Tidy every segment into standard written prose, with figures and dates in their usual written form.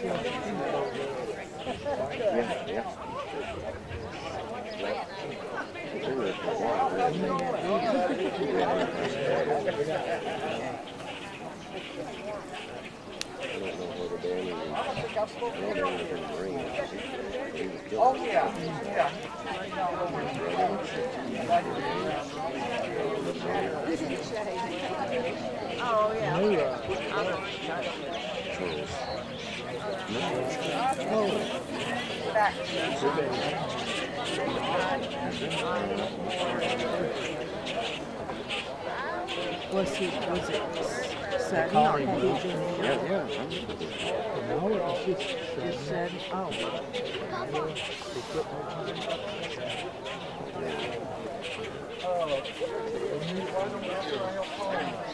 Oh, yeah. Oh, yeah. Was it Saturday or did you? Yeah. No, it's just Saturday. Oh.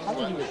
I think he was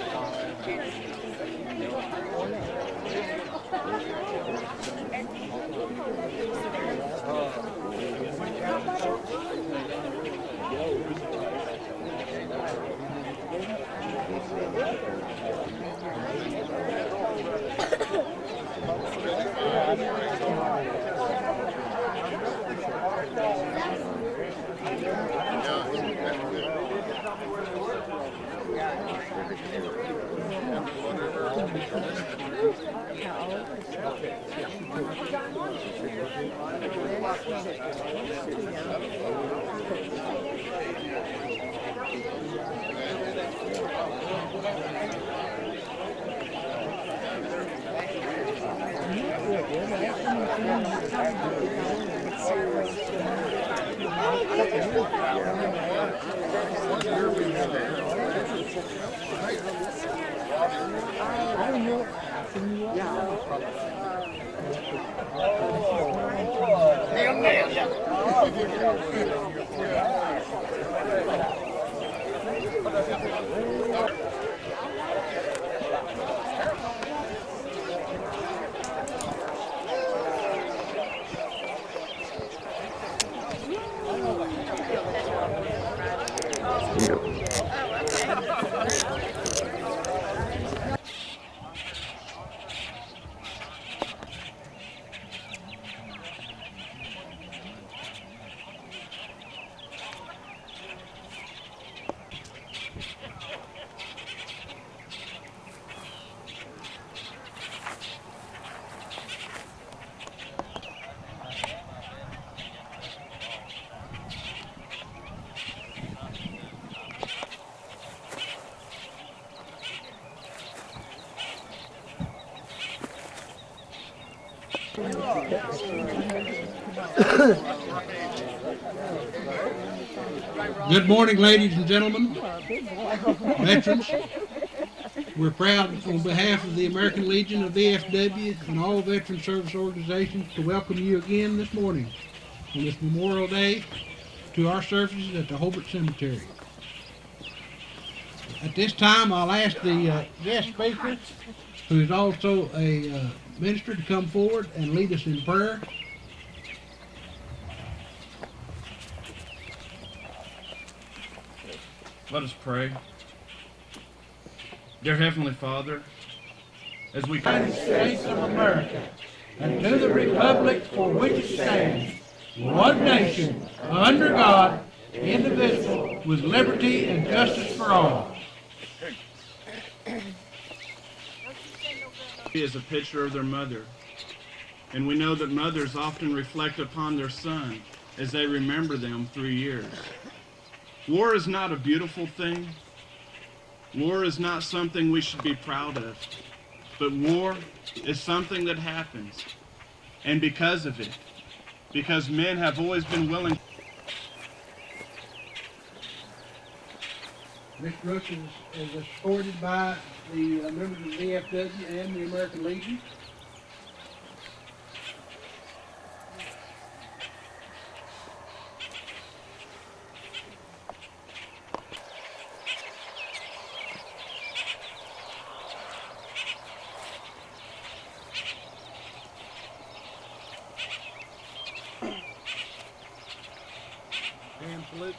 Good morning, ladies and gentlemen, veterans. We're proud on behalf of the American Legion of VFW and all veteran service organizations to welcome you again this morning on this Memorial Day to our services at the Hobart Cemetery. At this time, I'll ask the guest speaker, who is also a minister, to come forward and lead us in prayer. Let us pray. Dear Heavenly Father, as we United States of America, and to the republic for which it stands, one nation, under God, indivisible, with liberty and justice for all. is a picture of their mother, and we know that mothers often reflect upon their son as they remember them through years. War is not a beautiful thing. War is not something we should be proud of. But war is something that happens. And because of it, because men have always been willing. Miss Brooks is escorted by the members of the VFW and the American Legion. And salute.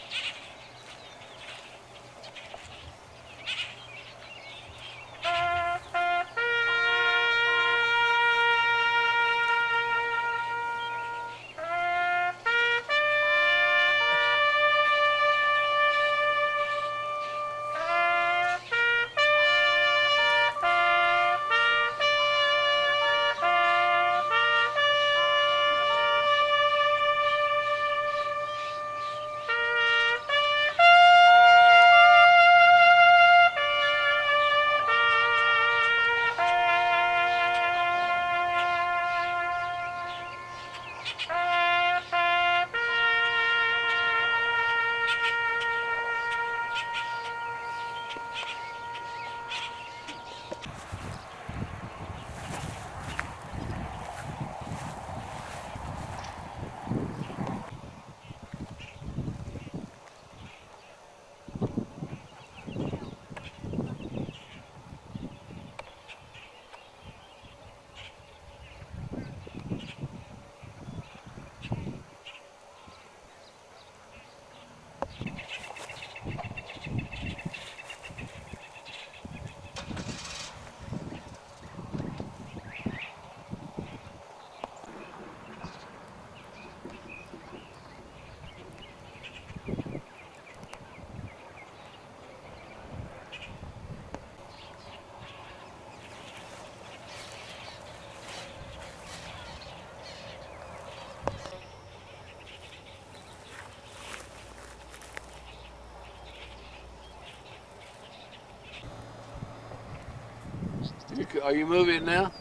Are you moving now?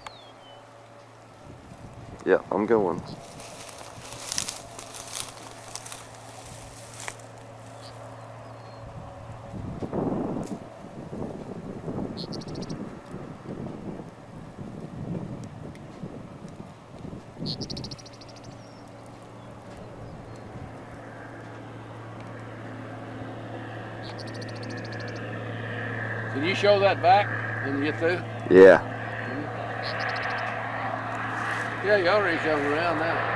Yeah, I'm going. Can you show that back when you get through? Yeah. Yeah, you already come around now.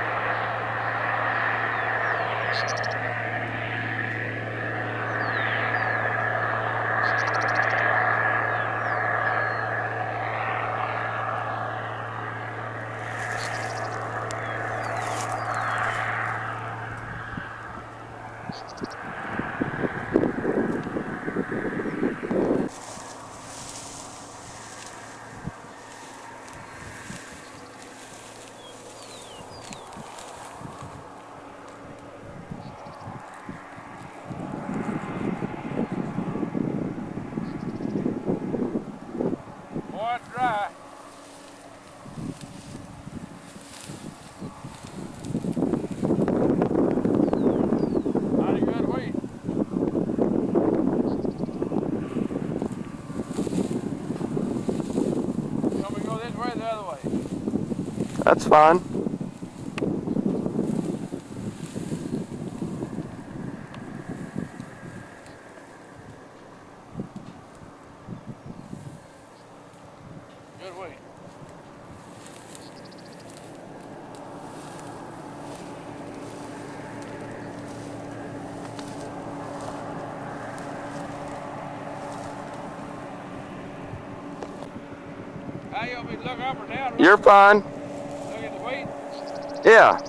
Boy, it's dry. Mighty good wheat. Shall we go this way or the other way? That's fine. Good wheat. How you want me to look up or down? You're fine. Look at the wheat. Yeah.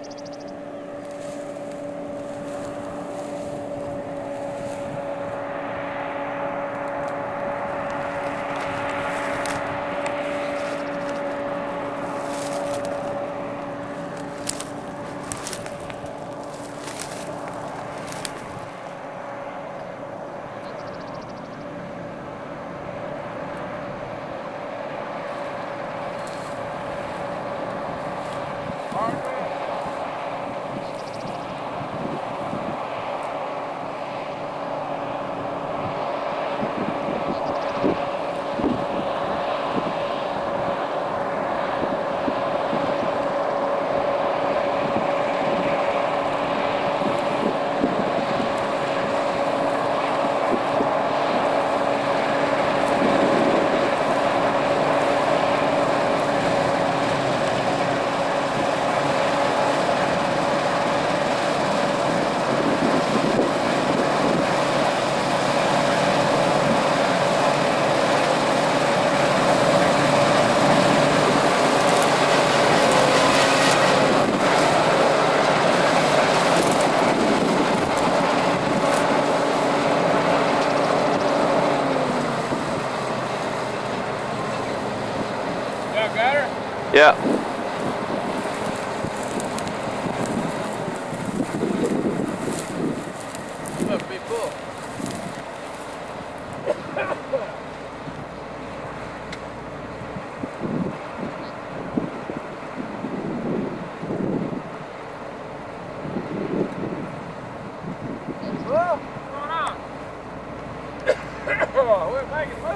Got her? Yeah. Must be full. What's going on? We're make it move.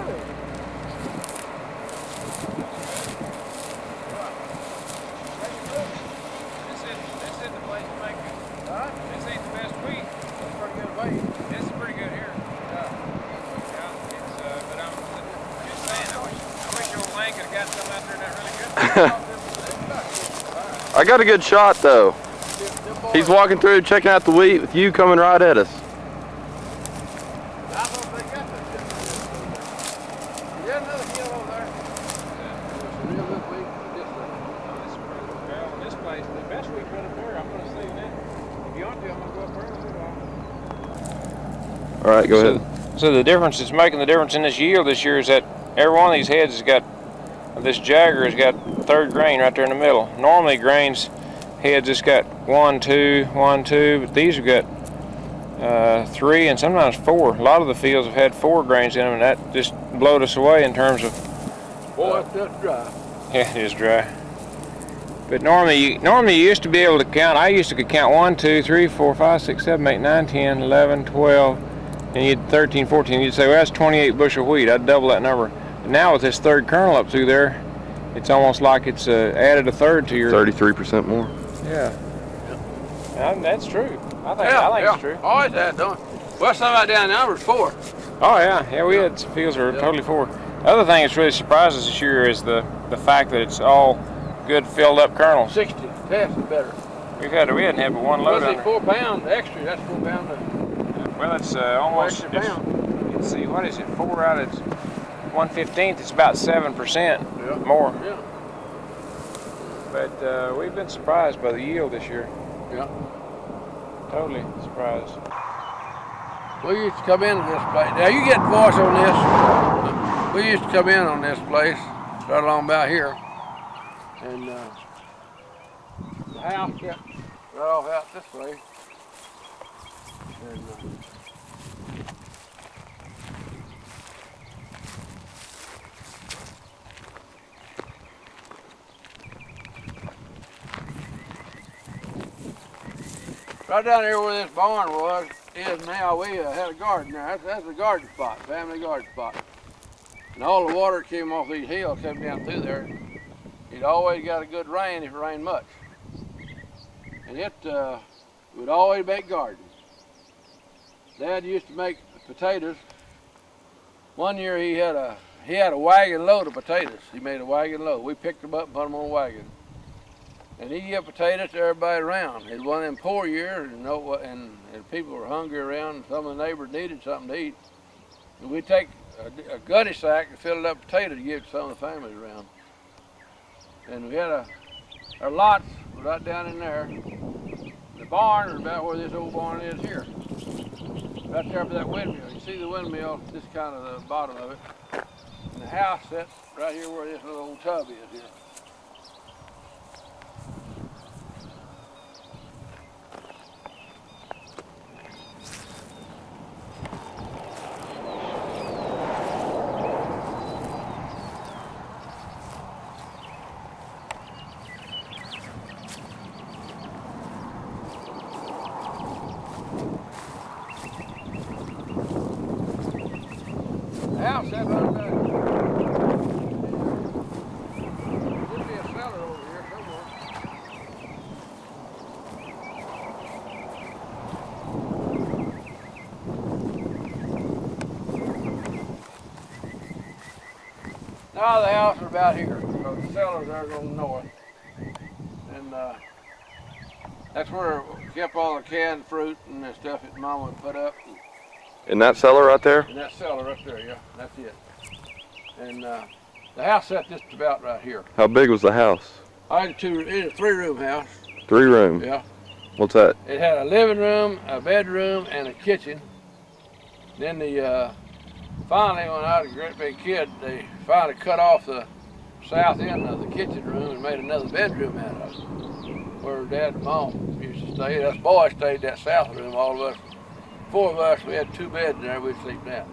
This isn't the place to make it. Huh? This ain't the best wheat. That's pretty good weight. This is pretty good here. Yeah. Yeah, it's, but I'm just saying, I wish old Lang could have got some out there that really good. I got a good shot though. He's walking through, checking out the wheat with you coming right at us. I don't think they got that shit. You got another hill over there. It's a real good wheat. Well, in this place, the best wheat right up there, I'm going to say that. If you want to, I'm going to go up there and All right, go ahead. So the difference that's making the difference in this yield this year is that every one of these heads has got, this Jagger has got third grain right there in the middle. Normally grains, heads just got 1, 2, 1, 2, but these have got 3 and sometimes 4. A lot of the fields have had 4 grains in them, and that just blowed us away in terms of. Boy, that's dry. Yeah, it is dry. But normally you used to be able to count. I used to could count 1, 2, 3, 4, 5, 6, 7, 8, 9, 10, 11, 12, and you'd 13, 14. You'd say, well, that's 28 bushel wheat. I'd double that number. But now with this third kernel up through there, it's almost like it's added a third to your. 33% more. Yeah. That's true. I think it's true. Always had, don't it? Well, somebody down there was 4. Oh yeah, we had some fields that were totally 4. The other thing that's really surprised us this year is the fact that it's all good filled up kernels. 60. That's better. We hadn't had but one load Was on it there. 4 pound extra? That's 4 pound. Well, it's almost. Extra pound. Let's see, what is it? 4 out of 1/15. It's about 7% more. Yeah. But we've been surprised by the yield this year. Yeah. Totally surprised. We used to come into this place. Now you get the voice on this. We used to come in on this place right along about here, and the house kept right off out this way. And, right down here where this barn is now, we had a garden there. That's a garden spot, family garden spot. And all the water came off these hills, came down through there. It always got a good rain if it rained much. And it would always make gardens. Dad used to make potatoes. One year he had a wagon load of potatoes. He made a wagon load. We picked them up and put them on a wagon. And he gave potatoes to everybody around. It was one of them poor years, and people were hungry around, and some of the neighbors needed something to eat. And we'd take a gutty sack and fill it up with potatoes to give to some of the families around. And we had our lots right down in there. The barn is about where this old barn is here. Right there by that windmill. You see the windmill, this is kind of the bottom of it. And the house sits right here where this little old tub is here. The house that right there. Should be a cellar over here somewhere. Now the house is about here. So the cellars are going north. And that's where we kept all the canned fruit and the stuff that Mama would put up. In that cellar right there? And that cellar right there, yeah, that's it. And the house sat just about right here. How big was the house? It was a 3-room house. 3 room? Yeah. What's that? It had a living room, a bedroom, and a kitchen. Then finally, when I was a great big kid, they finally cut off the south end of the kitchen room and made another bedroom out of it, where Dad and Mom used to stay. Us boys stayed in that south room, all of us. 4 of us, we had 2 beds in there, we'd sleep now.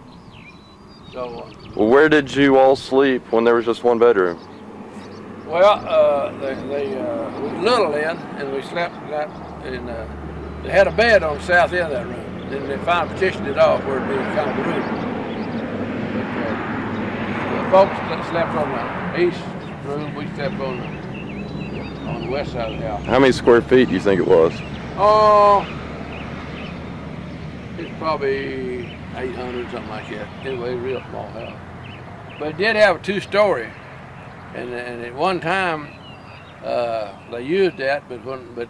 So, Well, where did you all sleep when there was just 1 bedroom? well, they little in, and we slept in, they had a bed on the south end of that room. Then they finally partitioned it off where it'd be kind of a room. But, folks slept on the east room. We slept on the west side of the house. How many square feet do you think it was? Oh, it's probably 800, something like that. Anyway, a real small house. But it did have a 2-story, and at one time they used that, but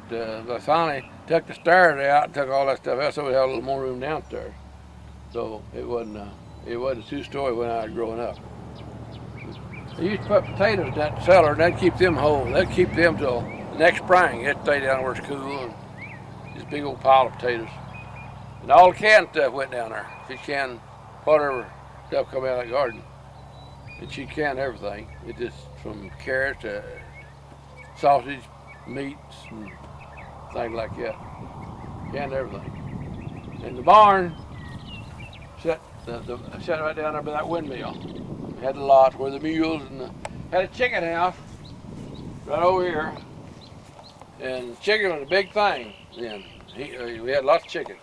they finally took the stairs out and took all that stuff out, so we had a little more room downstairs. So it wasn't a 2-story when I was growing up. They used to put potatoes in that cellar, and that'd keep them whole. That'd keep them till the next spring. It'd stay down where it's cool, and this big old pile of potatoes. And all the canned stuff went down there. She canned whatever stuff come out of the garden. And she canned everything. It just from carrots to sausage, meats, and things like that. Canned everything. And the barn set right down there by that windmill. Had the lot where the mules and had a chicken house right over here. And chicken was a big thing then. We had lots of chickens.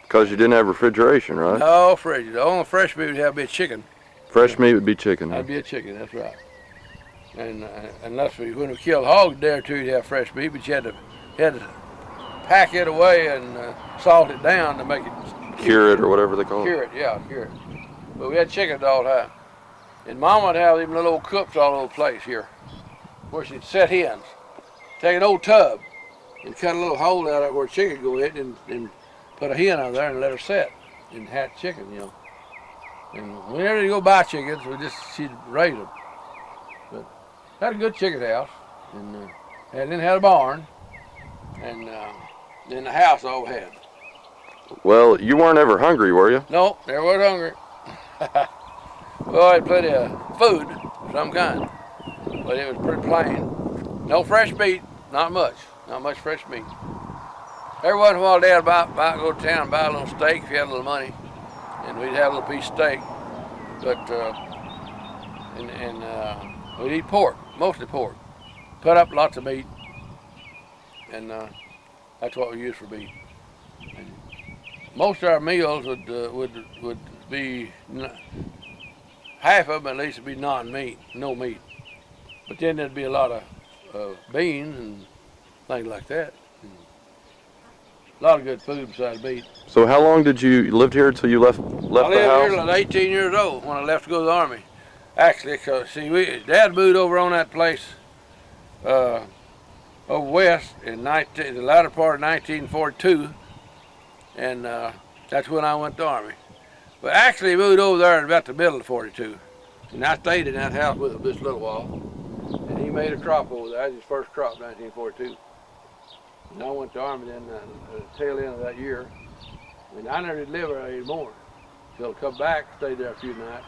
Because you didn't have refrigeration, right? No fridge. The only fresh meat would have to be a chicken. Fresh meat would be chicken. That'd be a chicken, that's right. And unless when we killed hogs a day or two, you'd have fresh meat, but you had to pack it away and salt it down to make it Cure it or whatever they call it. Cure it, yeah, cure it. But we had chickens all the time. And Mom would have them little old coops all over the place here, where she'd set hens. Take an old tub and cut a little hole out of it where a chicken go in, and put a hen out there and let her set and hatch chicken, you know. And whenever you go buy chickens, she'd raise them. But had a good chicken house, and then had a barn, and then the house all had. Well, you weren't ever hungry, were you? No, never was hungry. Well, I had plenty of food of some kind, but it was pretty plain. No fresh meat, not much fresh meat. Every once in a while, Dad would go to town and buy a little steak if he had a little money, and we'd have a little piece of steak. But we'd eat pork, mostly pork. Put up lots of meat, and that's what we used for meat. And most of our meals would be half of them at least would be non-meat, no meat. But then there'd be a lot of beans and things like that. A lot of good food besides meat. So how long did you lived here until you left the house? I lived here like 18 years old when I left to go to the Army. Actually, because see, Dad moved over on that place over west in the latter part of 1942, and that's when I went to the Army. But actually, he moved over there in about the middle of 42, and I stayed in that house with him just a little while. And he made a crop over there. That was his first crop, 1942. And I went to the Army then at the tail end of that year. And I never did live there anymore. So I come back, stayed there a few nights.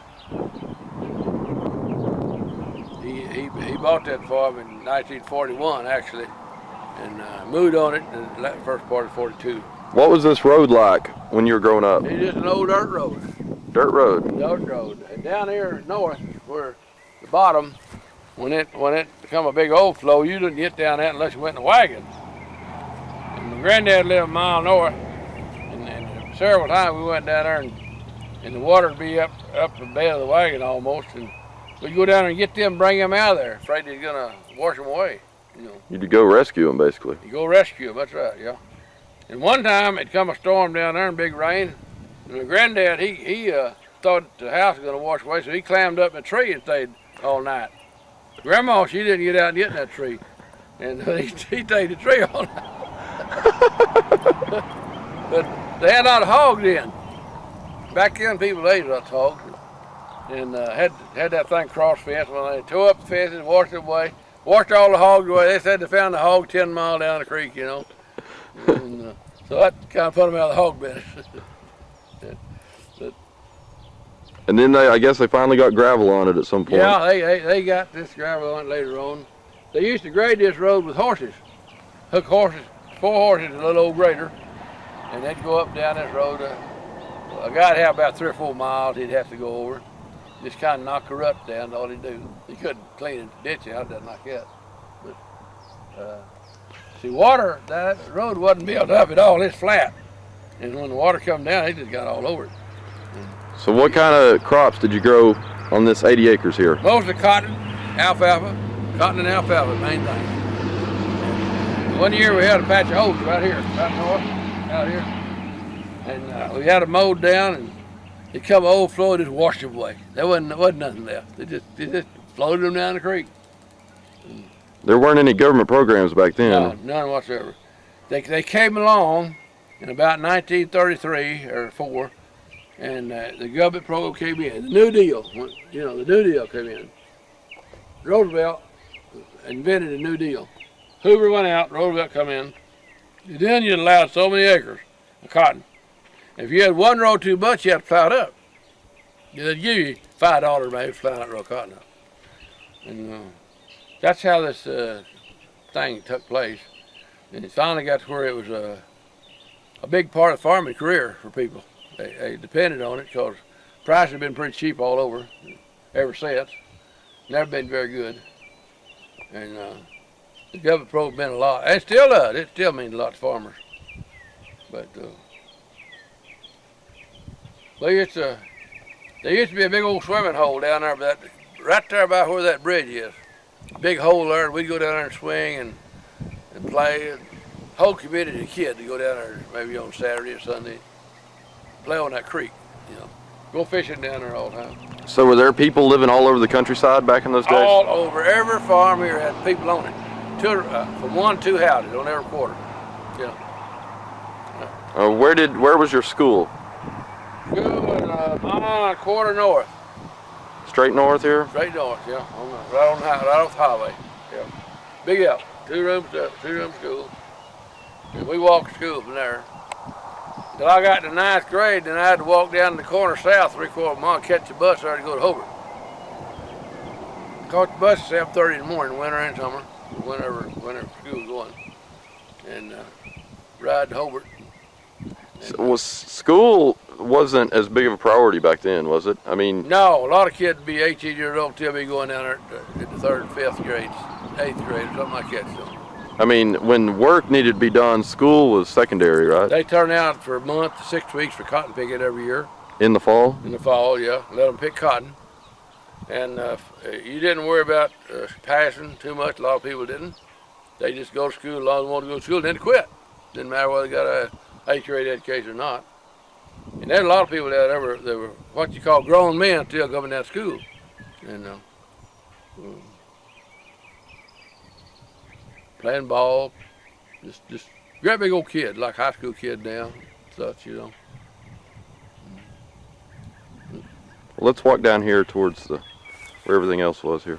He bought that farm in 1941, actually, and moved on it in the first part of 42. What was this road like when you were growing up? It's just an old dirt road. Dirt road? Dirt road. And down here north, where the bottom, when it become a big overflow, you didn't get down that unless you went in a wagon. And my granddad lived a mile north, and several times we went down there, and the water would be up the bed of the wagon almost, and we'd go down there and get them, bring them out of there, afraid they're gonna wash them away. You know. You'd go rescue them, basically. You go rescue them, that's right, yeah. And one time it come a storm down there in big rain, and my granddad he thought the house was gonna wash away, so he climbed up in a tree and stayed all night. Grandma, she didn't get out and get in that tree, and he stayed in the tree all night. But they had a lot of hogs in. Back then, people ate lots of hogs, and had that thing cross fence. When they tore up the fences, washed it away, washed all the hogs away. They said they found the hog 10 miles down the creek, you know. And, so that kind of put them out of the hog business. And then I guess they finally got gravel on it at some point. Yeah, they got this gravel on it later on. They used to grade this road with horses. Hook horses, 4 horses, a little old grader, and they'd go up and down this road. A guy'd have about 3 or 4 miles he'd have to go over. Just kind of knock the rut down, all he'd do. He couldn't clean the ditch out, nothing like that. But, see, water, that road wasn't built up at all, it's flat. And when the water come down, it just got all over it. So what kind of crops did you grow on this 80 acres here? Mostly cotton, alfalfa, cotton and alfalfa, main thing. One year we had a patch of oats right here, right north, out here. And we had it mowed down, and it come overflow, it just washed them away. There wasn't nothing left. It just floated them down the creek. There weren't any government programs back then. No, none whatsoever. They came along in about 1933 or 4, and the government program came in. The New Deal, you know, the New Deal came in. Roosevelt invented the New Deal. Hoover went out, Roosevelt come in. Then you allowed so many acres of cotton. If you had one row too much, you had to plow it up. They'd give you $5 maybe for plowing that row of cotton up. And that's how this thing took place. And it finally got to where it was a big part of the farming career for people. They depended on it because prices have been pretty cheap all over ever since. Never been very good. And the government program meant a lot. It still does. It still means a lot to farmers. But there used to be a big old swimming hole down there, right there by where that bridge is. Big hole there, and we'd go down there and swing and play. And whole community of kids to go down there maybe on Saturday or Sunday, play on that creek, you know. Go fishing down there all the time. So were there people living all over the countryside back in those days? All over. Every farm here had people on it. From 1 to 2 houses on every quarter. Yeah. Where was your school? School in a quarter north. Straight north here? Straight north, yeah. Right off the highway. Yeah. Big up. 2 rooms school. And we walked to school from there. Till I got to 9th grade, then I had to walk down to the corner south 3/4 mile, catch the bus there to go to Hobart. Caught the bus at 7:30 in the morning, winter and summer, whenever school was going, and ride to Hobart. So school wasn't as big of a priority back then, was it? I mean, no, a lot of kids would be 18 years old till be going down there at the 3rd and 5th grades, 8th grade, or something like that. So. I mean, when work needed to be done, school was secondary, right? They turn out for a month to 6 weeks for cotton picking every year. In the fall? In the fall, yeah. Let them pick cotton. And you didn't worry about passing too much. A lot of people didn't. They just go to school as long as they wanted to go to school, then quit. Didn't matter whether they got a 8th grade education or not. And there's a lot of people that were what you call grown men still coming down to school. And playing ball, just great big old kid, like high school kid now, such, you know. Well, let's walk down here towards where everything else was here.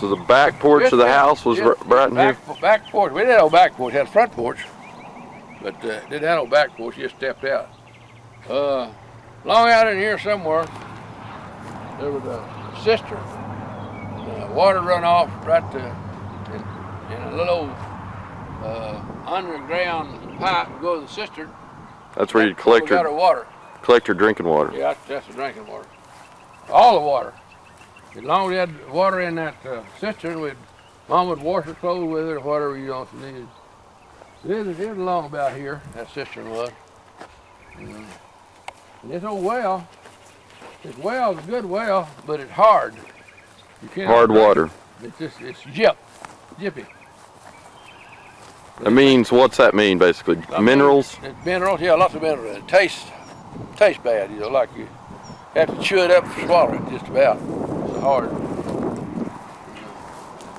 So the back porch of the house was right in here? Back porch. We didn't have no back porch. We had a front porch. But didn't have no back porch. You just stepped out. Long out in here somewhere, there was a cistern. Water run off right in a little underground pipe to go to the cistern. That's where you'd collect your water. Collect your drinking water. Yeah, that's the drinking water. All the water. As long as we had water in that cistern, Mom would wash her clothes with it or whatever, you know, if you needed. It was along about here, that cistern was. And this old well, this well's a good well, but it's hard. You can't hard water. It's jippy. That means, what's that mean basically? Minerals? It's minerals, yeah, lots of minerals. It tastes bad, you know, like you have to chew it up and swallow it just about. It's hard.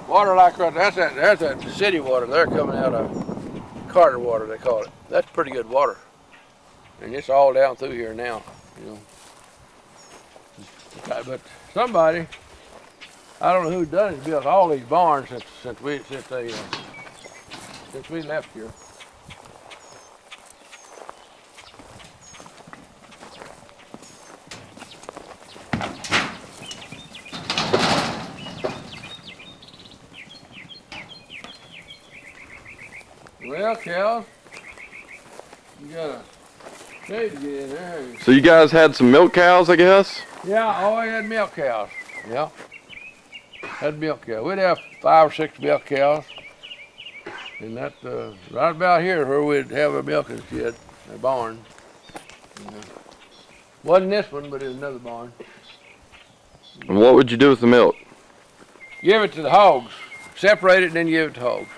Water like right, that's that city water there coming out of Carter water, they call it. That's pretty good water. And it's all down through here now, you know. But somebody, I don't know who done it, built all these barns since we left here. Well, cows, you got a shade to get in there. So you guys had some milk cows, I guess? Yeah, always had milk cows. Yeah, had milk cows. We'd have 5 or 6 milk cows. And that, right about here is where we'd have a milking shed, a barn. Wasn't this one, but it was another barn. And what would you do with the milk? Give it to the hogs. Separate it and then give it to hogs.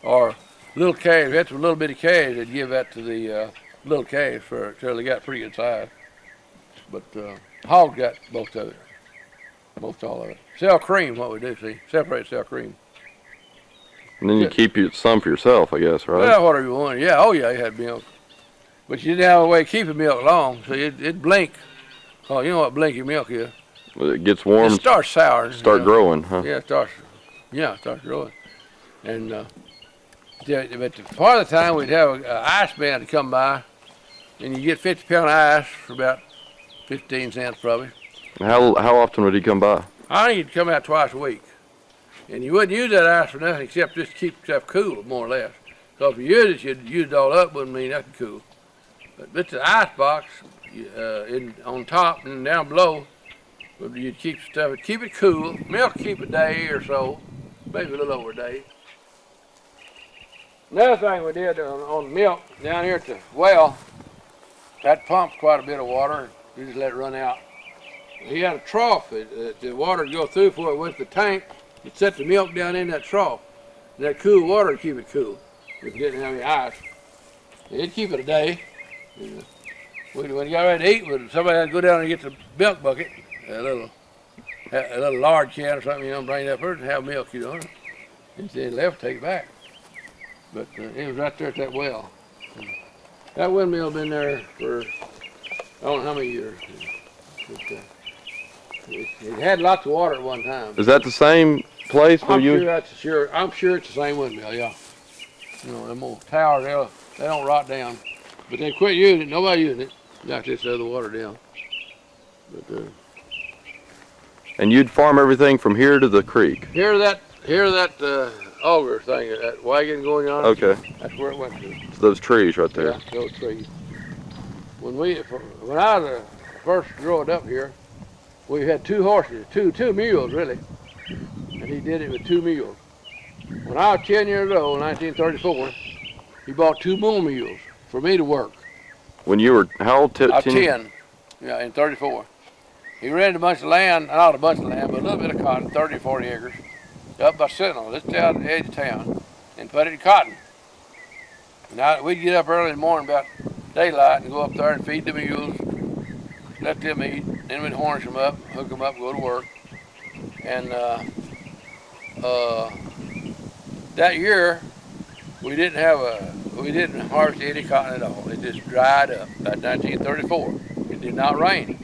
Or little calves. That's a little bitty calves. They'd give that to the little calves until they got pretty good size. But hogs got most of it. Most all of it. Sell cream, what we do, see. Separate, sell cream. And then you keep some for yourself, I guess, right? Well, whatever you want. Yeah, oh yeah, you had milk. But you didn't have a way of keeping milk long, so it'd blink. Oh, you know what blinky milk is? Well, it gets warm. It starts sour. Start growing, huh? Yeah, it starts growing. And but part of the time we'd have an ice man to come by, and you get 50-pound ice for about 15 cents probably. How often would he come by? I think he'd come out twice a week. And you wouldn't use that ice for nothing except just to keep yourself cool, more or less. So if you used it, you'd use it all up, wouldn't mean nothing cool. But it's an ice box on top and down below. You'd keep stuff, keep it cool. Milk keep a day or so, maybe a little over a day. Another thing we did on milk down here at the well, that pumps quite a bit of water. You just let it run out. He had a trough that the water would go through before it went to the tank. You'd set the milk down in that trough. And that cool water would keep it cool if you didn't have any ice. It'd keep it a day. When you got ready to eat, somebody had to go down and get the milk bucket, a little lard can or something, bring that first and have milk, and then left, take it back. But it was right there at that well. That windmill had been there for, I don't know how many years. It had lots of water at one time. Is that the same place where I'm sure it's the same windmill, yeah. Them old towers, they don't rot down. But they quit using it, nobody using it. Got this other water down. But, and you'd farm everything from here to the creek? Here that auger thing, that wagon going on. Okay. That's where it went to. So those trees right there. Yeah, those trees. When I was first growing up here, we had two horses, two mules really, and he did it with 2 mules. When I was 10 years old, 1934, he bought 2 more mules for me to work. When you were how old? 10? 10, yeah, in 34. He rented a bunch of land, not a bunch of land, but a little bit of cotton, 30 or 40 acres, up by Sentinel, just down at the edge of town, and put it in cotton. Now we'd get up early in the morning about daylight and go up there and feed the mules, let them eat, then we'd harness them up, hook them up, go to work. And that year, we didn't harvest any cotton at all. It just dried up. About 1934, it did not rain.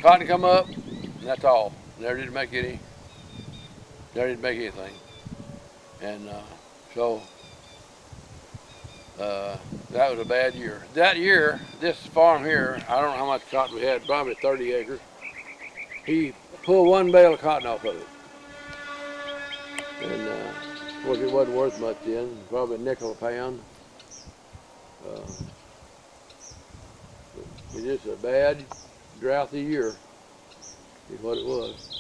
Cotton come up, and that's all. Never did make anything. And so that was a bad year. That year, this farm here, I don't know how much cotton we had, probably 30 acres. He pulled 1 bale of cotton off of it. And of course it wasn't worth much then, probably a nickel a pound. It's just a bad, drouthy year is what it was.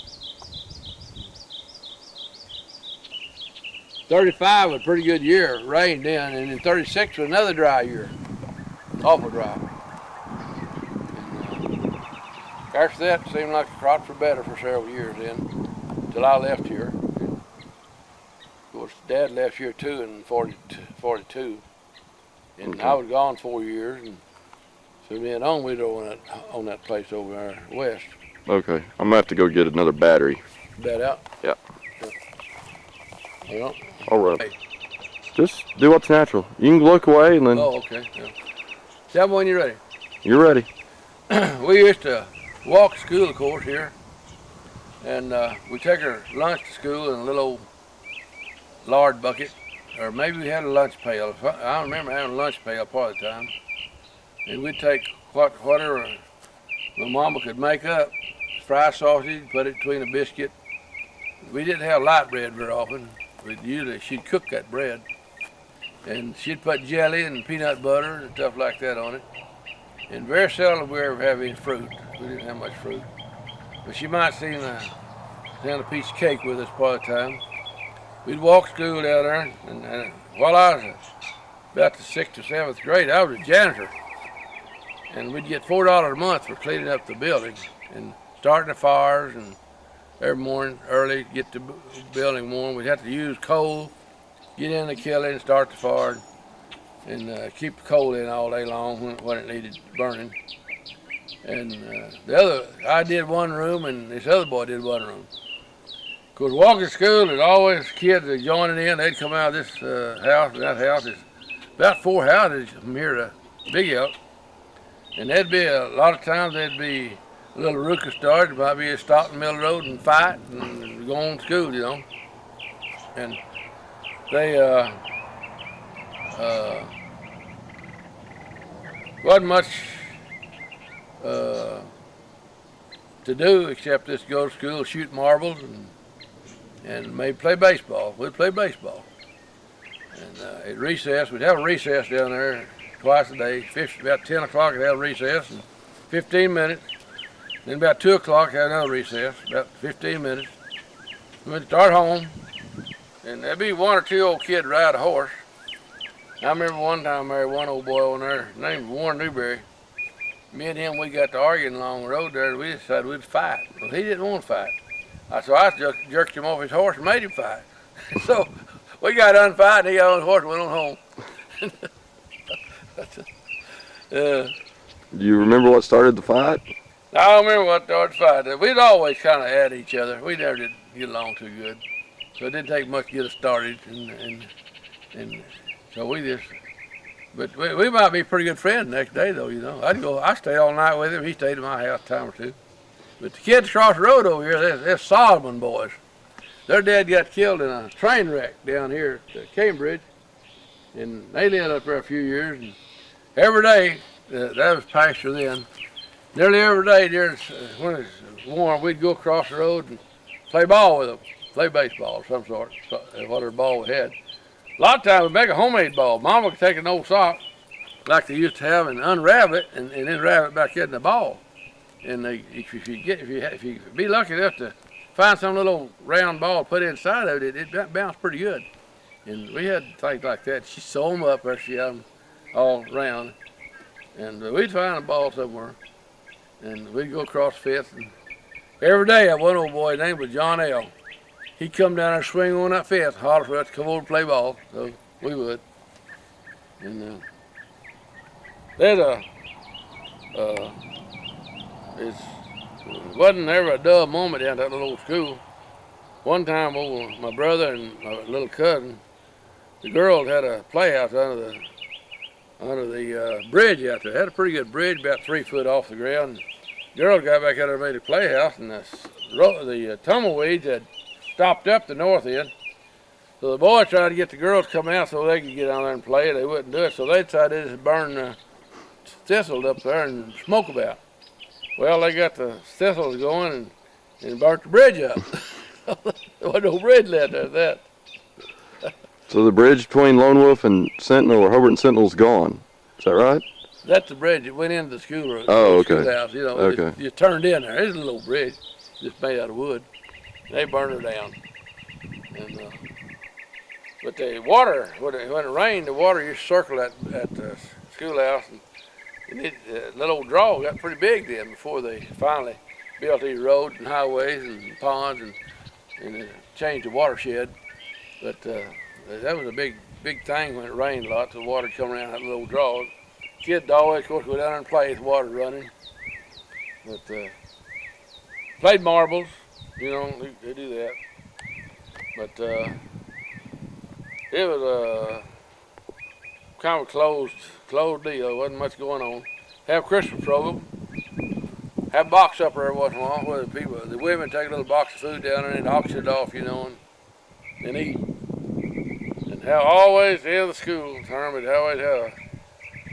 35 was a pretty good year, rained in, and then 36 was another dry year, awful dry. And, after that, it seemed like the crops were better for several years then, until I left here. Of course, Dad left here too in 42, and I was gone 4 years, and so me and we'd on that place over there west. Okay, I'm gonna have to go get another battery. That out? Yeah. Well, all right. Hey. Just do what's natural. You can look away and then. Oh, okay. Yeah. Tell me when you're ready. You're ready. We used to walk to school, of course, here, and we take our lunch to school in a little old lard bucket, or maybe we had a lunch pail. I don't remember having a lunch pail part of the time. And we'd take whatever my mama could make up, fry sausage, put it between a biscuit. We didn't have light bread very often. She'd cook that bread, and she'd put jelly and peanut butter and stuff like that on it. And very seldom we ever have any fruit. We didn't have much fruit. But she might send a piece of cake with us part of the time. we'd walk to school down there, and while I was about the 6th or 7th grade, I was a janitor. And we'd get $4 a month for cleaning up the building and starting the fires, and every morning early get the building warm. We'd have to use coal, get in the kiln and start the fire, and keep the coal in all day long when it needed burning. And I did one room, and this other boy did one room. Because walking to school, there's always kids that joining in. They'd come out of this house, and that house is about 4 houses from here to Big Elk. And there'd be a lot of times there'd be a little ruckus start. There might be a stop in the middle of the road and fight and go on to school, you know. And they wasn't much to do except just go to school, shoot marbles, and maybe play baseball. We'd play baseball. And at recess, we'd have a recess down there twice a day. About 10 o'clock, we'd have a recess, and 15 minutes. Then about 2 o'clock, have another recess, about 15 minutes. We'd start home, and there'd be 1 or 2 old kids ride a horse. I remember one time I married one old boy on there, his name was Warren Newberry. Me and him, we got to arguing along the road there, and we decided we'd fight. Well, he didn't want to fight. So I jerked him off his horse and made him fight. So we got unfight, and he got on his horse and went on home. Do you remember what started the fight? I don't remember what started the fight. We'd always kind of at each other. We never did get along too good. So it didn't take much to get us started. And so we just, but we might be pretty good friends the next day, though, you know. I stayed all night with him. He stayed at my house a time or two. But the kids across the road over here, they're Solomon boys. Their dad got killed in a train wreck down here at Cambridge. And they lived up there a few years. And every day, that was pasture then, nearly every day when it was warm, we'd go across the road and play ball with them, play baseball of some sort, whatever ball we had. A lot of times we'd make a homemade ball. Mama could take an old sock, like they used to have, and unravel it, and then ravel it back in the ball. And if you be lucky enough to find some little round ball to put inside of it, it bounced pretty good. And we had things like that. She'd sew them up there, she had them all round. And we'd find a ball somewhere. And we'd go across Fifth. And every day, that one old boy, his name was John L. He'd come down there, swing on that Fifth, holler for us to come over and play ball. So we would. And it wasn't ever a dull moment down at that little old school. One time, over my brother and my little cousin, the girls had a playhouse under the bridge out there. Had a pretty good bridge, about 3 foot off the ground. The girls got back out there and made a playhouse, and the tumbleweeds had stopped up the north end. So the boys tried to get the girls to come out so they could get on there and play. They wouldn't do it, so they decided to burn the thistles up there and smoke about. Well, they got the thistles going and burnt the bridge up. There wasn't no bridge left after that. So the bridge between Lone Wolf and Sentinel, or Hobart and Sentinel, is gone. Is that right? That's the bridge that went into the school room. Oh, okay. Schoolhouse, you know, okay. you turned in there. It's a little bridge, just made out of wood. They burned it down. And, but the water, when it rained, the water used to circle at the schoolhouse, and the little old draw got pretty big then before they finally built these roads and highways and ponds and changed the watershed. But that was a big thing when it rained a lot. The water come around that little draw. Kids always, of course, go down there and play with water running. But played marbles, you know, they do that. But it was a kind of a closed deal. There wasn't much going on. Have Christmas program. Have box up there once in a while where the women take a little box of food down there and auction it off, you know, and eat. And have always, at the end of the school term, we'd always have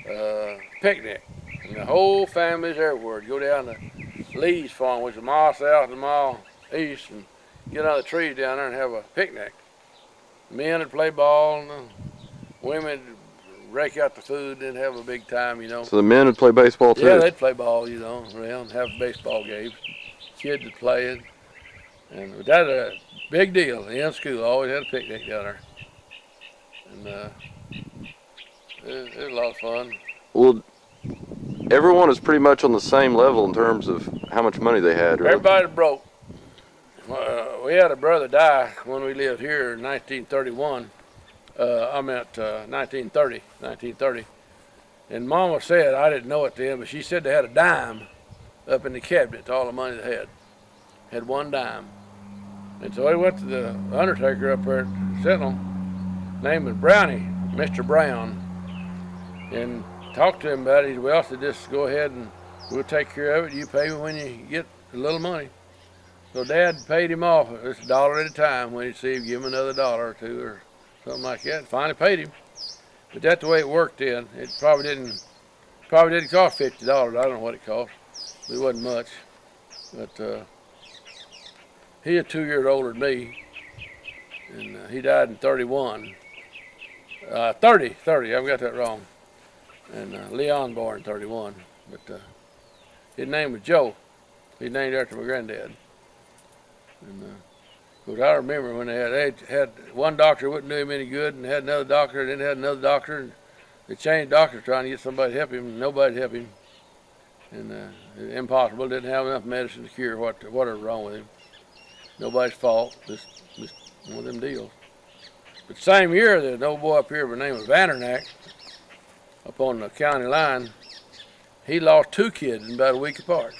a picnic. And the whole family's everywhere. Go down to Lee's farm, which is a mile south and a mile east, and get under the trees down there and have a picnic. Men would play ball, and the women would rake out the food and have a big time, you know. So the men would play baseball too? Yeah, they'd play ball, you know, around, have baseball games. Kids would play it. And that Big deal. In school, always had a picnic down there. And it was a lot of fun. Well, everyone is pretty much on the same level in terms of how much money they had, right? Everybody broke. We had a brother die when we lived here in 1931. 1930. And Mama said, I didn't know it then, but she said they had a dime up in the cabinet to all the money they had. Had one dime. And so we went to the undertaker up there at Sentinel, name was Brownie, Mr. Brown, and talked to him about it. He said, well, so just go ahead and we'll take care of it. You pay me when you get a little money. So Dad paid him off just $1 at a time. When he'd see him, give him another $1 or $2 or something like that. Finally paid him. But that's the way it worked then. It probably didn't cost $50. I don't know what it cost. It wasn't much. But he was 2 years older than me. And he died in 31. 30, I've got that wrong. And Leon born in 31. But his name was Joe. He's named after my granddad. And because I remember when they had one doctor wouldn't do him any good, and had another doctor, and then had another doctor, and they changed doctors trying to get somebody to help him, and nobody helped him. And impossible, didn't have enough medicine to cure whatever was wrong with him. Nobody's fault, just one of them deals. But the same year, there's an old boy up here by the name of Vandernack, up on the county line. He lost 2 kids in about a week apart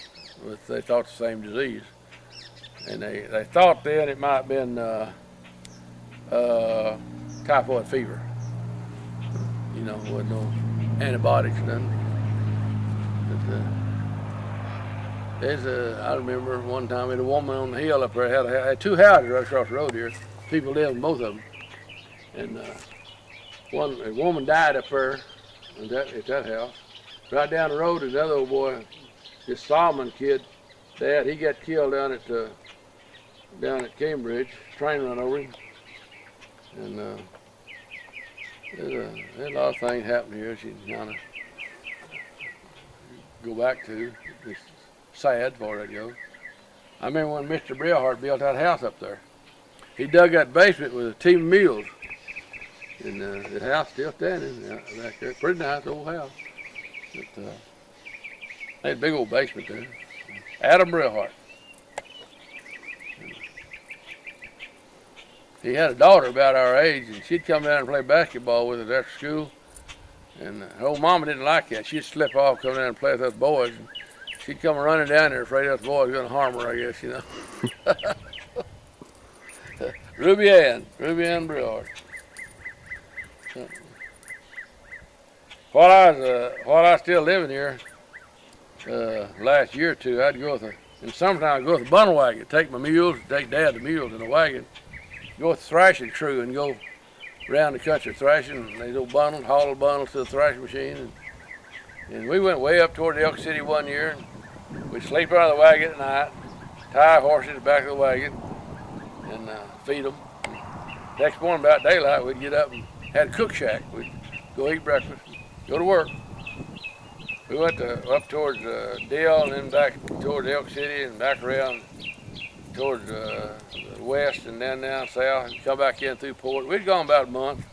with, they thought, the same disease. And they thought then it might have been typhoid fever. You know, wasn't no antibiotics done. But, I remember one time we had a woman on the hill up there, had 2 houses right across the road here. People lived in both of them. And a woman died up there at that house. Right down the road, another old boy, this Solomon kid, Dad, he got killed down at Cambridge. Train run over him. And there's a lot of things happened here she kind of go back to. It's sad as far as that goes. I remember when Mr. Brillhart built that house up there. He dug that basement with a team of mules. And the house still standing back there. Pretty nice old house. But they had a big old basement there. Adam Brillhart. He had a daughter about our age, and she'd come down and play basketball with us after school. And her old mama didn't like that. She'd slip off, come down and play with us boys. And she'd come running down there afraid us boys were going to harm her, I guess, you know. Ruby Ann Brillhart. While I was still living here, last year or two, I'd go and sometimes I'd go with a bundle wagon, take my mules, take Dad the mules in a wagon, go with the thrashing crew and go around the country thrashing. They'd go haul the bundles to the thrashing machine. And we went way up toward Elk City one year. And we'd sleep out of the wagon at night, tie horses in the back of the wagon, and feed them. Next morning about daylight, we'd get up and had a cook shack. We'd go eat breakfast, go to work. We went up towards Dale and then back towards Elk City and back around towards the west and then down south and come back in through Port. We'd gone about a month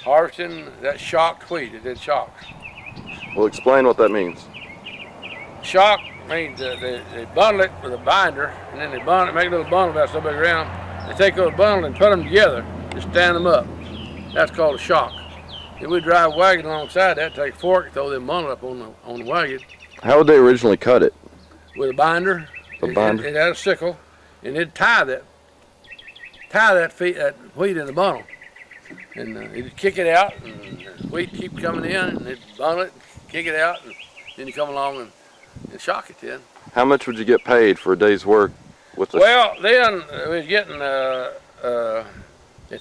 harvesting that shocked wheat. It did shocks. Well, explain what that means. Shock means they bundle it with a binder, and then they make a little bundle about so big around. They take those bundles and put them together and stand them up. That's called a shock. Then we drive a wagon alongside that, take a fork, throw them bundle up on the wagon. How would they originally cut it? With a binder. It had a sickle, and it'd tie that wheat in the bundle. And it'd kick it out, and the wheat keep coming in, and it'd bundle it, kick it out, and then you come along and shock it then. How much would you get paid for a day's work with the... Well, then we was getting, to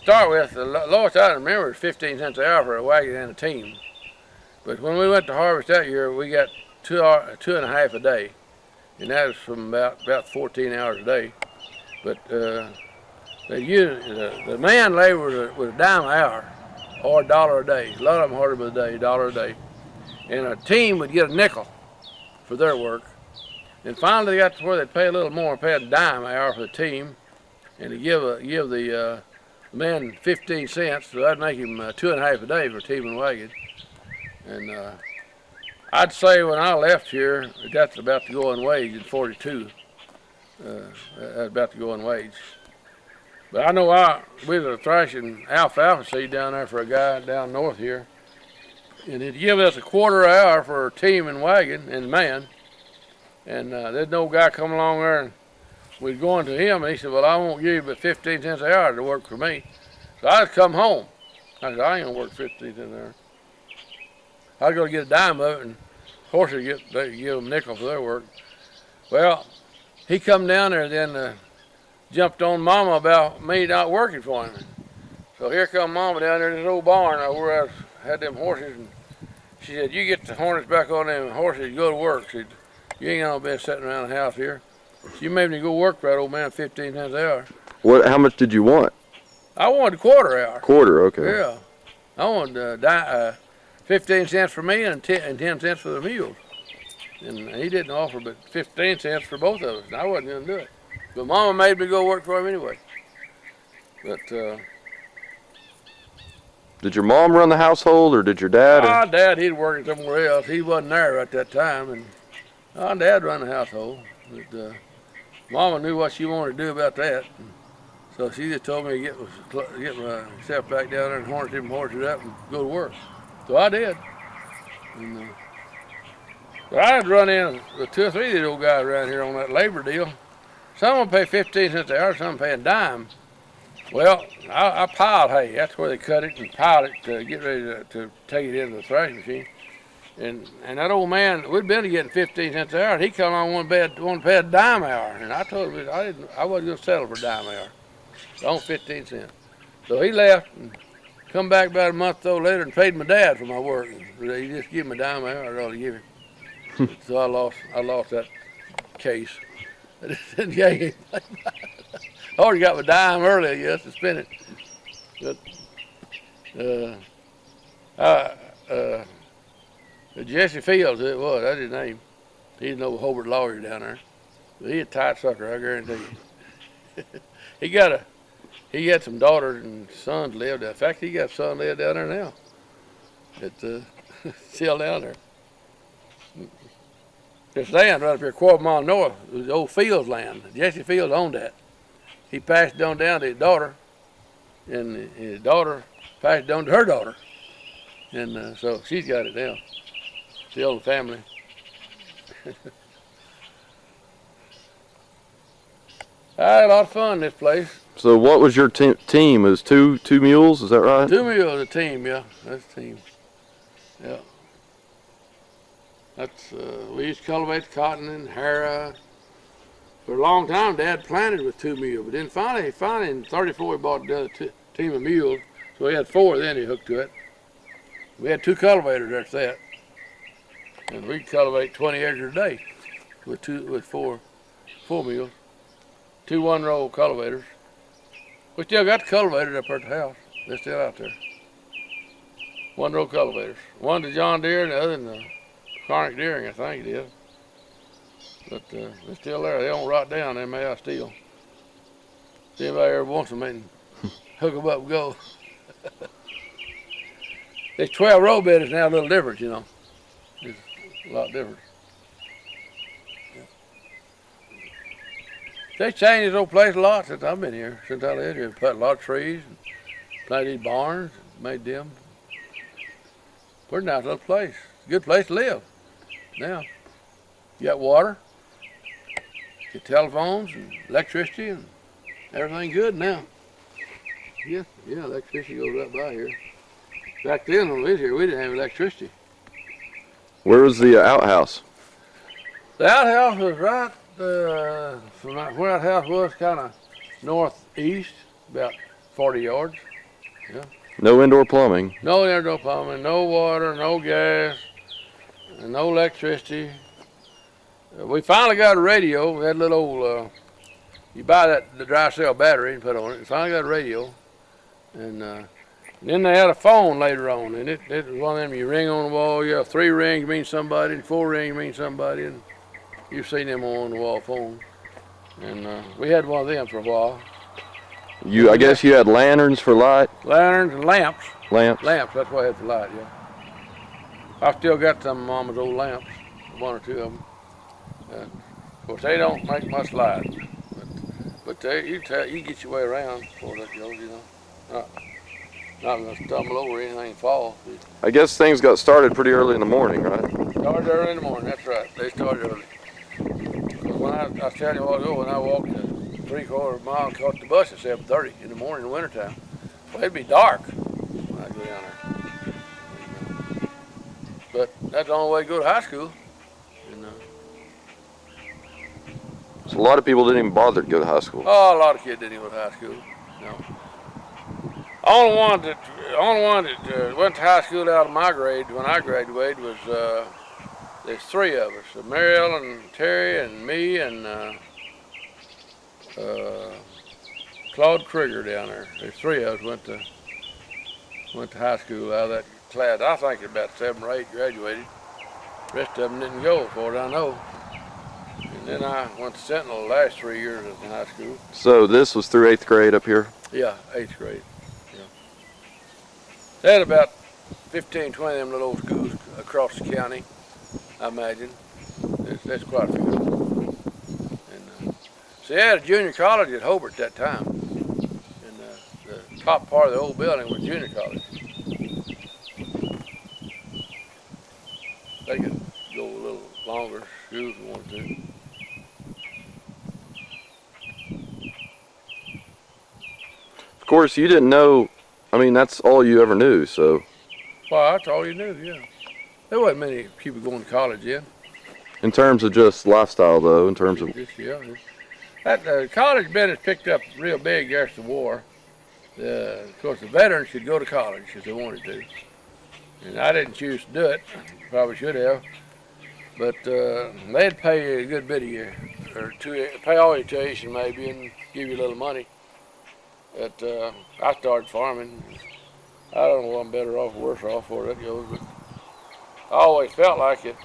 start with, the lowest I remember was 15 cents an hour for a wagon and a team. But when we went to harvest that year, we got 2.5 a day. And that was from about 14 hours a day. But they used, the man labored with a dime an hour or $1 a day. A lot of them harvested with a day, $1 a day. And a team would get a nickel for their work. And finally they got to where they'd pay a little more and pay a dime an hour for the team and to give the man 15 cents, so that'd make him 2.5 a day for team and wagon. And I'd say when I left here, that's about the going wage in '42. That's about the going wage. But I know we was thrashing alfalfa seed down there for a guy down north here, and he'd give us a quarter hour for a team and wagon and man. And there's no guy come along there, and we'd go into him, and he said, well, I won't give you but 15 cents an hour to work for me. So I'd come home. I said, I ain't gonna work 15 cents an hour. I was gonna get a dime of it, and of course they give them a nickel for their work. Well, he come down there then jumped on Mama about me not working for him. So here come Mama down there in this old barn where I had them horses, and she said, you get the harness back on them horses and go to work. She said, you ain't gonna be sitting around the house here. You made me go work for that old man 15 cents an hour. How much did you want? I wanted a quarter hour. Quarter, okay. Yeah. I wanted 15 cents for me and 10 cents for the mules. And he didn't offer but 15 cents for both of us. And I wasn't gonna do it. But Mama made me go work for him anyway. But did your mom run the household, or did your dad? Our dad, he'd working somewhere else. He wasn't there at that time, and our dad run the household. But Mama knew what she wanted to do about that. And so she just told me to get myself back down there and harness them horses up and go to work. So I did. And, but I had run in with 2 or 3 of these old guys around here on that labor deal. Some of them pay 15 cents an hour, some pay a dime. Well, I piled hay. That's where they cut it and piled it to get ready to take it into the thrashing machine. And that old man, we'd been getting 15 cents an hour, and he come on one to pay a dime an hour. And I told him I wasn't going to settle for a dime an hour. On 15 cents. So he left and come back about a month or so later and paid my dad for my work. He just give him a dime an hour, I'd ought to give him. So I lost that case. I didn't get anything. I already got my dime earlier, yes, to spend it. But Jesse Fields, it was, that's his name. He's an old Hobart lawyer down there. But he a tight sucker, I guarantee you. He got some daughters and sons lived there. In fact, he got a son live down there now. It's still down there. This land right up here, 1/4 mile north, was the old Fields land. Jesse Fields owned that. He passed it on down to his daughter, and his daughter passed it on to her daughter. And so she's got it now. Still in the family. I had a lot of fun in this place. So what was your team? It was two mules, is that right? 2 mules a team, yeah. That's a team. Yeah. That's we used to cultivate the cotton and Hara. For a long time, Dad planted with 2 mules, but then finally in '34 he bought another team of mules. So he had 4 then he hooked to it. We had 2 cultivators, that's that. And we could cultivate 20 acres a day with 4 mules. 2 one-row cultivators. We still got the cultivators up at the house. They're still out there. 1-row cultivators. One to John Deere and the other in the Chronic Deering, I think it is. But they're still there. They don't rot down. They may out steel. See anybody ever wants them, they can hook them up and go. This 12-row bed is now a little different, you know. It's a lot different. They changed this old place a lot since I've been here. Since I lived here, put a lot of trees, and planted these barns, made them. We're a nice little place. Good place to live. Now, you got water, get telephones and electricity, and everything good now. Yeah, electricity goes right by here. Back then when we was here, we didn't have electricity. Where was the outhouse? The outhouse was right from where that house was, kind of northeast, about 40 yards. Yeah. No indoor plumbing? No indoor plumbing, no water, no gas, and no electricity. We finally got a radio. We had a little old, you buy the dry cell battery and put on it. We finally got a radio. And then they had a phone later on, and it was one of them you ring on the wall. You have 3 rings means somebody, and 4 rings means somebody, and you've seen them on the wall phone. And we had one of them for a while. I guess you had lanterns for light? Lanterns and lamps. Lamps? Lamps, that's what I had for light, yeah. I still got some of Mama's old lamps, one or two of them. Of course, they don't make much light, but you get your way around before that goes, you know. Not gonna stumble over anything and fall. I guess things got started pretty early in the morning, right? Started early in the morning, that's right. They started early. When I was telling you a while ago, when I walked the 3/4 mile and caught the bus at 7:30 in the morning in the wintertime, well, it'd be dark when I go down there. But that's the only way to go to high school. So a lot of people didn't even bother to go to high school. Oh, a lot of kids didn't even go to high school. No. Only one that went to high school out of my grade when I graduated was there's three of us: Mary Ellen, Terry, and me, and Claude Krieger down there. There's three of us went to high school out of that class. I think about 7 or 8 graduated. The rest of them didn't go, as far as I know. And then I went to Sentinel the last 3 years in high school. So this was through 8th grade up here? Yeah, 8th grade. Yeah. They had about 15, 20 of them little old schools across the county, I imagine. That's quite a few. And so they had a junior college at Hobart at that time. And the top part of the old building was junior college. They could go a little longer school if you wanted to. Of course, you didn't know, I mean, that's all you ever knew, so. Well, that's all you knew, yeah. There wasn't many people going to college then. In terms of just lifestyle, though, in terms of. Yeah. That college business picked up real big after the war. Of course, the veterans could go to college if they wanted to. And I didn't choose to do it. Probably should have. But they'd pay you a good bit of you, or pay all your tuition maybe, and give you a little money. But I started farming. I don't know if I'm better off or worse off for that goes, but I always felt like it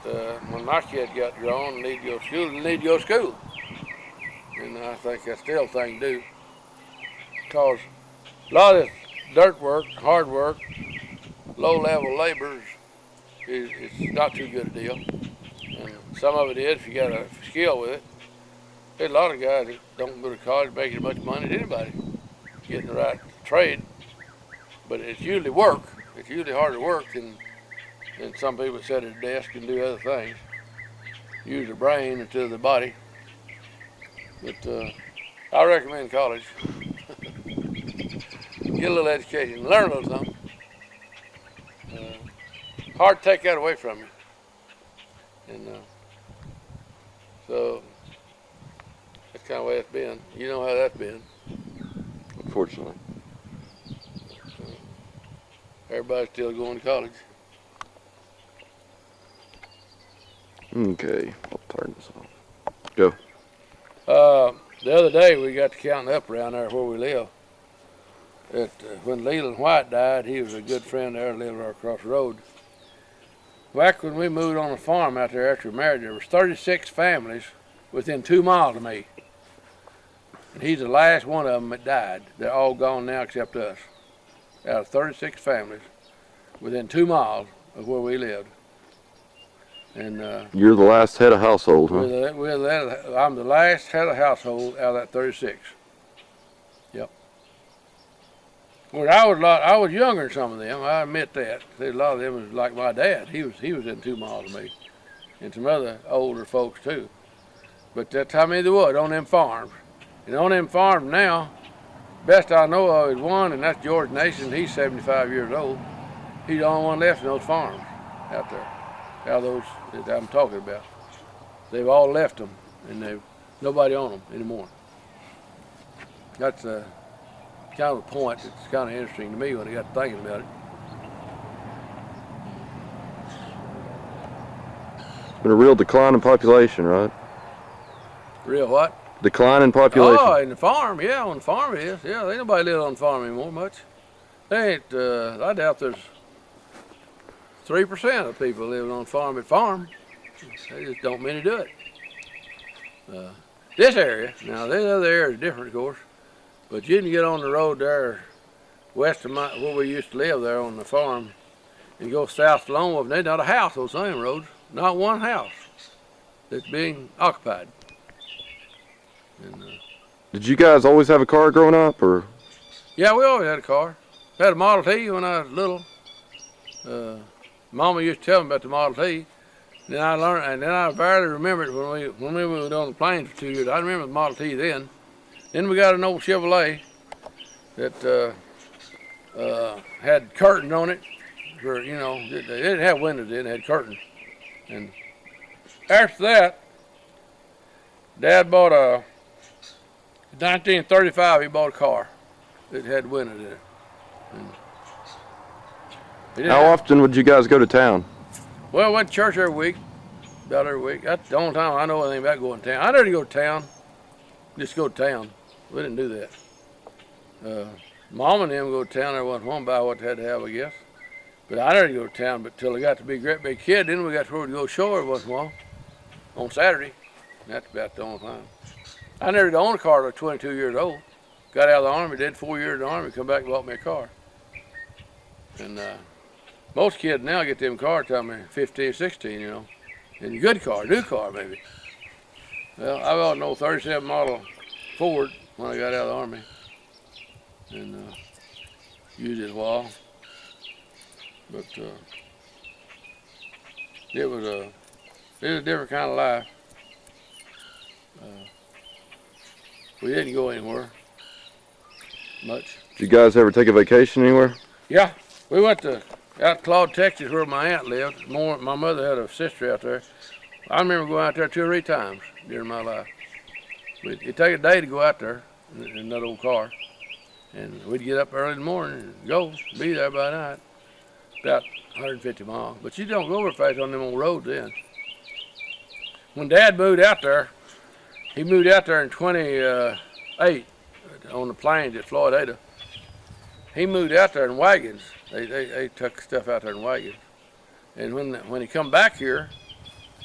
when my kid got grown and needed to go to school, they needed to go to school. And I think that's still a thing to do. Because a lot of this dirt work, hard work, low-level labor is not too good a deal. And some of it is if you got a skill with it. There's a lot of guys that don't go to college making as much money as anybody getting the right trade. But it's usually work. It's usually harder work than some people sit at a desk and do other things. Use their brain instead of the body. But I recommend college. Get a little education, learn a little something. Hard to take that away from you. And so that's kind of the way it's been. You know how that's been. Unfortunately. Everybody's still going to college. Okay, I'll turn this off. Go. The other day we got to counting up around there where we live. When Leland White died, he was a good friend there, lived right across the road. Back when we moved on the farm out there after we married, there was 36 families within 2 miles of me. And he's the last one of them that died. They're all gone now except us. Out of 36 families within 2 miles of where we lived. And you're the last head of household, huh? I'm the last head of household out of that 36. Yep. Well, I was younger than some of them. I admit that. A lot of them was like my dad. He was within 2 miles of me, and some other older folks too. But that's how many there was on them farms. And on them farms now, best I know of is one, and that's George Nason. He's 75 years old. He's the only one left in those farms out there. Out of those that I'm talking about. They've all left them, and nobody on them anymore. That's kind of a point that's kind of interesting to me when I got to thinking about it. It's been a real decline in population, right? Real what? Decline in population. Oh, in the farm, yeah, on the farm it is. Yeah, ain't nobody live on the farm anymore much. They ain't, I doubt there's 3% of people living on farm at farm. They just don't many do it. This area, now there's other areas different, of course, But you can get on the road there west of where we used to live there on the farm and go south to Lone Wolf, and there's not a house on same roads. Not one house that's being occupied. And, Did you guys always have a car growing up, or? yeah, we always had a car. We had a Model T when I was little. Mama used to tell me about the Model T. Then I learned, and then I barely remembered when we moved on the plains for 2 years. I remember the Model T then. Then we got an old Chevrolet that had curtains on it. For, you know, it didn't have windows, it had curtains. And after that, Dad bought a 1935. He bought a car that had windows in it. How often would you guys go to town? Well, we went to church every week, about every week. That's the only time I know anything about going to town. I never go to town, just go to town. We didn't do that. Mom and them go to town every once in a while, buy what they had to have, I guess. But I never go to town but till I got to be a great big kid. Then we got to go ashore every once in a while on Saturday. That's about the only time. I never owned a car till I was 22 years old. Got out of the Army, did 4 years in the Army, come back and bought me a car. And most kids now get them cars till they're 15, 16, you know. And a good car, new car maybe. Well, I bought an old 37 model Ford when I got out of the Army. And used it a while. But it was a different kind of life. We didn't go anywhere much. Did you guys ever take a vacation anywhere? Yeah, we went to out to Claude, Texas, where my aunt lived. My mother had a sister out there. I remember going out there 2 or 3 times during my life. It'd take a day to go out there in that old car. And we'd get up early in the morning and go, be there by night. About 150 miles. But you don't go very fast on them old roads then. When Dad moved out there, he moved out there in 28 on the plains at Floydada. He moved out there in wagons. They took stuff out there in wagons. And when he come back here,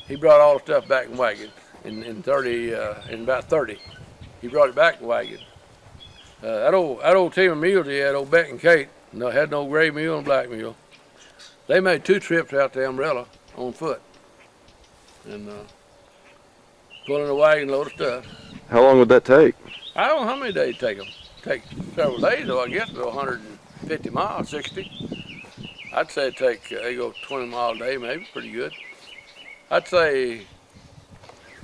he brought all the stuff back in wagons. In about 30, he brought it back in wagons. That old team of mules he had, old Beck and Kate, had no gray mule and black mule. They made 2 trips out to Umbrella on foot, and pulling a wagon load of stuff. How long would that take? I don't know how many days it take them. Take several days, though. I guess 150 miles, 60. I'd say they go 20 miles a day, maybe, pretty good. I'd say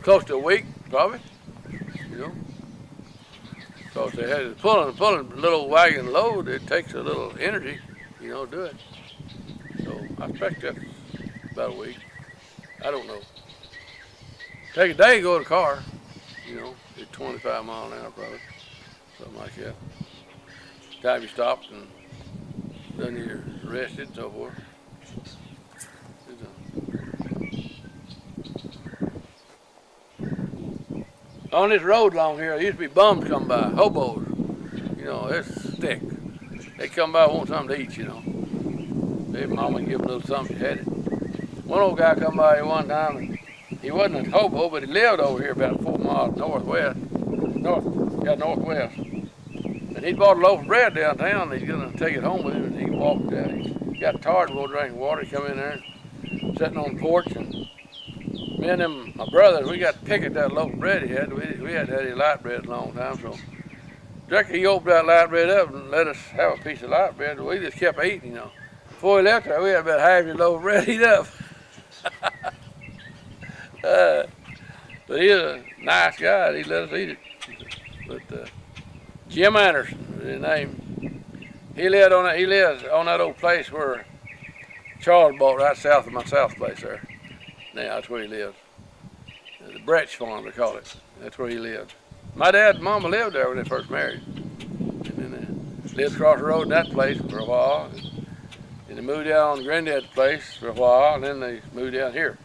close to a week, probably. You know, because they had pulling a little wagon load. It takes a little energy, you know, to do it. So I expect that's about a week. I don't know. Take a day to go to the car, you know, at 25 miles an hour probably, something like that. Time you stopped and then you're rested and so forth. On this road along here, there used to be bums come by, hobos. You know, it's thick. They come by, want something to eat, you know. Their mama give them a little something, she had it. One old guy come by here one time, and he wasn't a hobo, but he lived over here about 4 miles northwest. And he bought a loaf of bread downtown, and he's gonna take it home with him, and he walked down. He got tired and go drink water. He come in there, sitting on the porch, and me and my brothers, we got to pick at that loaf of bread he had. We hadn't had any light bread in a long time, so directly he opened that light bread up and let us have a piece of light bread. We just kept eating, you know. Before he left there, we had about half his loaf of bread eat up. But he was a nice guy, and he let us eat it. But Jim Anderson is his name. He lived on that old place where Charles bought right south of my south place there. Now that's where he lived. The Bretch Farm, they call it. That's where he lived. My dad and mama lived there when they first married. And then they lived across the road in that place for a while. And they moved down on Granddad's place for a while, and then they moved down here.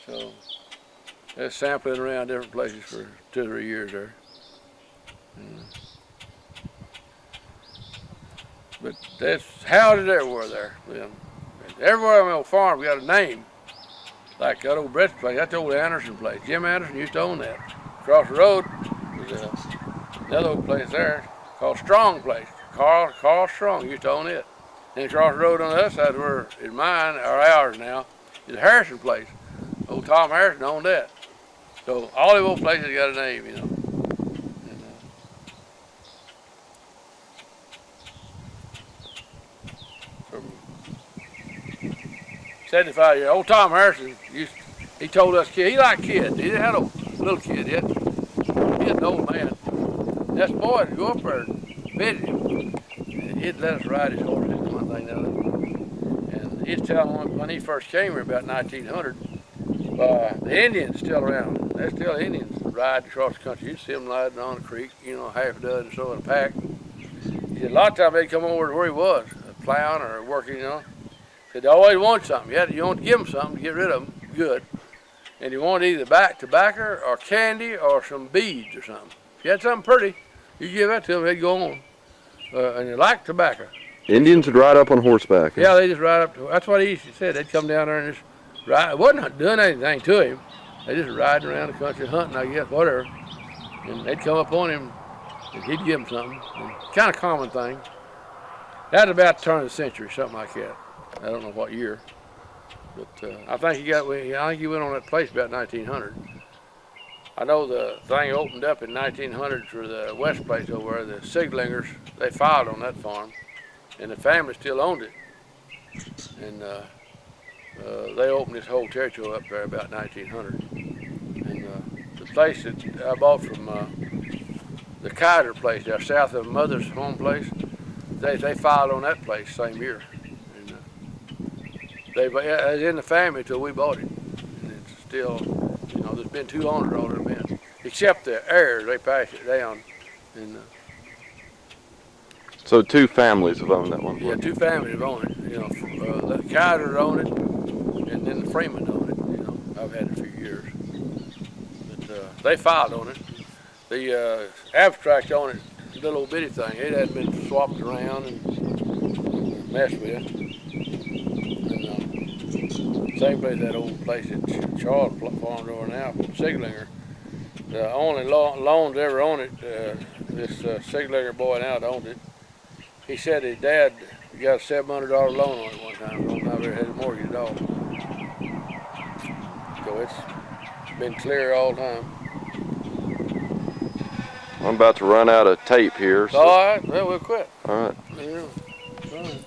So they're sampling around different places for 2 or 3 years there. But that's houses everywhere there. Everywhere on the old farm we got a name. Like that old Brett's place, that's the old Anderson place. Jim Anderson used to own that. Across the road was The other old place there called Strong Place. Carl Strong used to own it. And across the road on the other side where it's mine, or ours now, is Harrison Place. Old Tom Harrison owned that. So all the old places got a name, you know. And, from 75 years old Tom Harrison he told us kids, he liked kids. He didn't have no little kid yet. He was an old man. And us boys would go up there and visit him. And he'd let us ride his horses and one thing and another. And he's telling when he first came here about 1900, the Indians still around. There's still Indians riding across the country. You'd see them riding on the creek, you know, half a dozen or so in a pack. He said a lot of times they'd come over to where he was, plowing or working, you know. Said they always want something. You want to give them something to get rid of them good. And you want either tobacco or candy or some beads or something. If you had something pretty, you give that to them, they'd go on. And they like tobacco. Indians would ride up on horseback. Yeah, they just ride up to, that's what he said. They'd come down there and just ride. It wasn't doing anything to him. They just riding around the country hunting, I guess, whatever. And they'd come up on him and he'd give them something. Kind of common thing. That was about the turn of the century, something like that. I don't know what year. But I think he went on that place about 1900. I know the thing opened up in 1900 for the west place over there, the Sieglingers. They filed on that farm, and the family still owned it. And they opened this whole territory up there about 1900. And the place that I bought from the Kaiser place there, south of Mother's home place, they filed on that place same year. It was in the family till we bought it, and it's still, you know, there's been two owners all there been, except the heirs. They passed it down, and so two families have owned that one. Yeah, two families have owned it. You know, the Kaiser owned it, and then the Freeman owned it. You know, I've had it a few years, but they filed on it. The abstract on it, the little old bitty thing, it hadn't been swapped around and messed with. Same place, that old place that Charles farmed over now from Sieglinger. The only loans ever on it, this Sieglinger boy now that owned it, he said his dad got a $700 loan on it one time. Don't ever had a mortgage at all. So it's been clear all the time. I'm about to run out of tape here. So. All right, well, we'll quit. All right. Yeah. All right.